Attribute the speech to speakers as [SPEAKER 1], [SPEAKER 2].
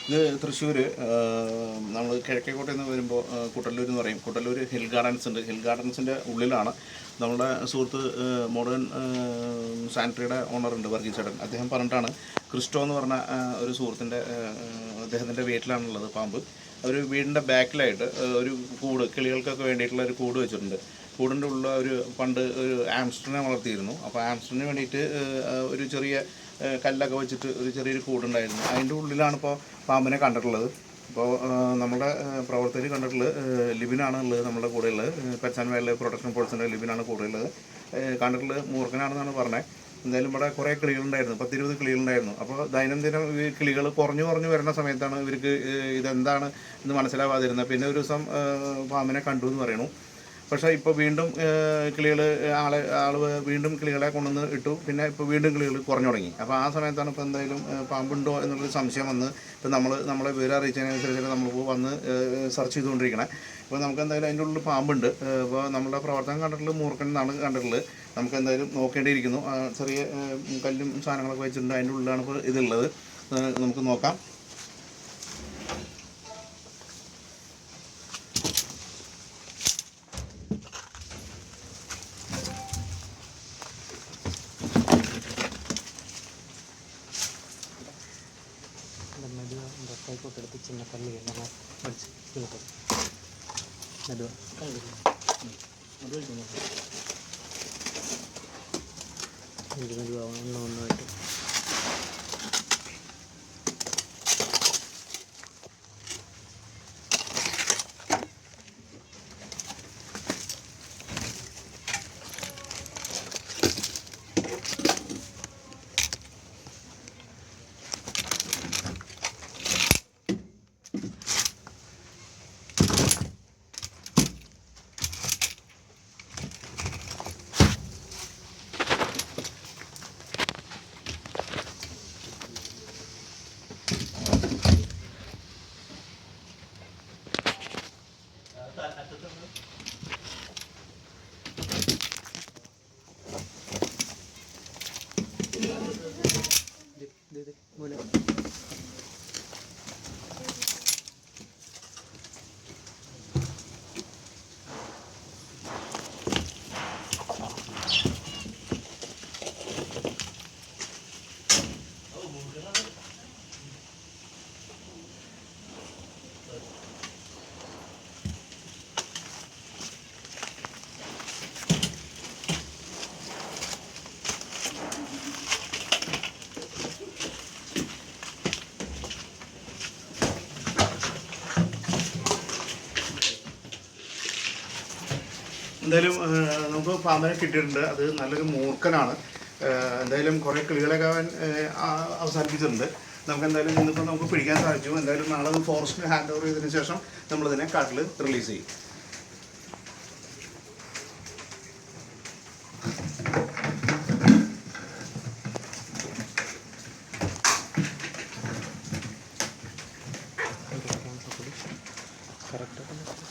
[SPEAKER 1] ഇത് തൃശ്ശൂർ നമ്മൾ കിഴക്കേക്കോട്ടയിൽ നിന്ന് വരുമ്പോൾ കുട്ടല്ലൂർ എന്ന് പറയും. കുട്ടല്ലൂർ ഹിൽ ഗാർഡൻസ് ഉണ്ട്. ഹിൽ ഗാർഡൻസിൻ്റെ ഉള്ളിലാണ് നമ്മുടെ സുഹൃത്ത് മോഡേൺ സാനിറ്ററിയുടെ ഓണറുണ്ട് വർഗീസ് ചേട്ടൻ. അദ്ദേഹം പറഞ്ഞിട്ടാണ് ക്രിസ്റ്റോ എന്ന് പറഞ്ഞ ഒരു സുഹൃത്തിൻ്റെ അദ്ദേഹത്തിൻ്റെ വീട്ടിലാണുള്ളത് പാമ്പ്. ഒരു വീടിൻ്റെ ബാക്കിലായിട്ട് ഒരു കൂട്, കിളികൾക്കൊക്കെ വേണ്ടിയിട്ടുള്ള ഒരു കൂട് വെച്ചിട്ടുണ്ട്. കൂടിൻ്റെ ഉള്ള ഒരു പണ്ട് ഒരു ആംസ്റ്ററിനെ വളർത്തിയിരുന്നു. അപ്പോൾ ആംസ്റ്ററിന് വേണ്ടിയിട്ട് ഒരു ചെറിയ കല്ലൊക്കെ വെച്ചിട്ട് ഒരു ചെറിയൊരു കൂടുണ്ടായിരുന്നു. അതിൻ്റെ ഉള്ളിലാണ് ഇപ്പോൾ പാമ്പിനെ കണ്ടിട്ടുള്ളത്. അപ്പോൾ നമ്മുടെ പ്രവർത്തകർ കണ്ടിട്ടുള്ളത് ലിബിനാണ് ഉള്ളത്, നമ്മുടെ കൂടെ ഉള്ളത്. Pets and wild life protection ഫോഴ്സിൻ്റെ ലിബിനാണ് കൂടെ ഉള്ളത്. കണ്ടിട്ടുള്ളത് മൂർഖനാണെന്നാണ് പറഞ്ഞത്. എന്തായാലും ഇവിടെ കുറേ കിളികളുണ്ടായിരുന്നു, 10-20 കിളികളുണ്ടായിരുന്നു. അപ്പോൾ ദൈനംദിനം ഈ കിളികൾ കുറഞ്ഞു വരുന്ന സമയത്താണ് ഇവർക്ക് ഇതെന്താണ് എന്ന് മനസ്സിലാവാതിരുന്നത്. പിന്നെ ഒരു ദിവസം പാമ്പിനെ കണ്ടു എന്ന് പറയണു. പക്ഷേ ഇപ്പോൾ വീണ്ടും കിളികൾ ആൾ വീണ്ടും കിളികളെ കൊണ്ടുവന്ന് ഇട്ടു. പിന്നെ ഇപ്പോൾ വീണ്ടും കിളികൾ കുറഞ്ഞു തുടങ്ങി. അപ്പോൾ ആ സമയത്താണ് ഇപ്പോൾ എന്തായാലും പാമ്പുണ്ടോ എന്നുള്ളൊരു സംശയം വന്ന് ഇപ്പോൾ നമ്മളെ വിവരം അറിയിച്ചതിനനുസരിച്ച് നമ്മളിപ്പോൾ വന്ന് സെർച്ച് ചെയ്തുകൊണ്ടിരിക്കണേ. അപ്പോൾ നമുക്ക് എന്തായാലും അതിൻ്റെ ഉള്ളിൽ പാമ്പുണ്ട്. അപ്പോൾ നമ്മുടെ പ്രവർത്തനം കണ്ടിട്ടുള്ളത് മൂർഖൻ എന്നാണ് കണ്ടിട്ടുള്ളത്. നമുക്ക് എന്തായാലും നോക്കേണ്ടിയിരിക്കുന്നു. ചെറിയ കല്ലും സാധനങ്ങളൊക്കെ വെച്ചിട്ടുണ്ട്. അതിൻ്റെ ഉള്ളിലാണ് ഇപ്പോൾ ഇതുള്ളത്. നമുക്ക് നോക്കാം.
[SPEAKER 2] എടുത്ത് ചിന്ന കല്ല് എല്ലാം പഠിച്ച് കിട്ടും. ഒന്നായിട്ട് बोले
[SPEAKER 1] എന്തായാലും നമുക്ക് പാമ്പിനെ കിട്ടിയിട്ടുണ്ട്. അത് നല്ലൊരു മൂർഖനാണ്. എന്തായാലും കുറേ കിളികളൊക്കെ അവൻ അവസാനിപ്പിച്ചിട്ടുണ്ട്. നമുക്ക് എന്തായാലും ഇന്നിപ്പോൾ നമുക്ക് പിടിക്കാൻ സാധിച്ചു. എന്തായാലും നാളെ ഫോറസ്റ്റിന് ഹാൻഡ് ഓവർ ചെയ്തതിന് ശേഷം നമ്മളിതിനെ കാട്ടിൽ റിലീസ് ചെയ്യും.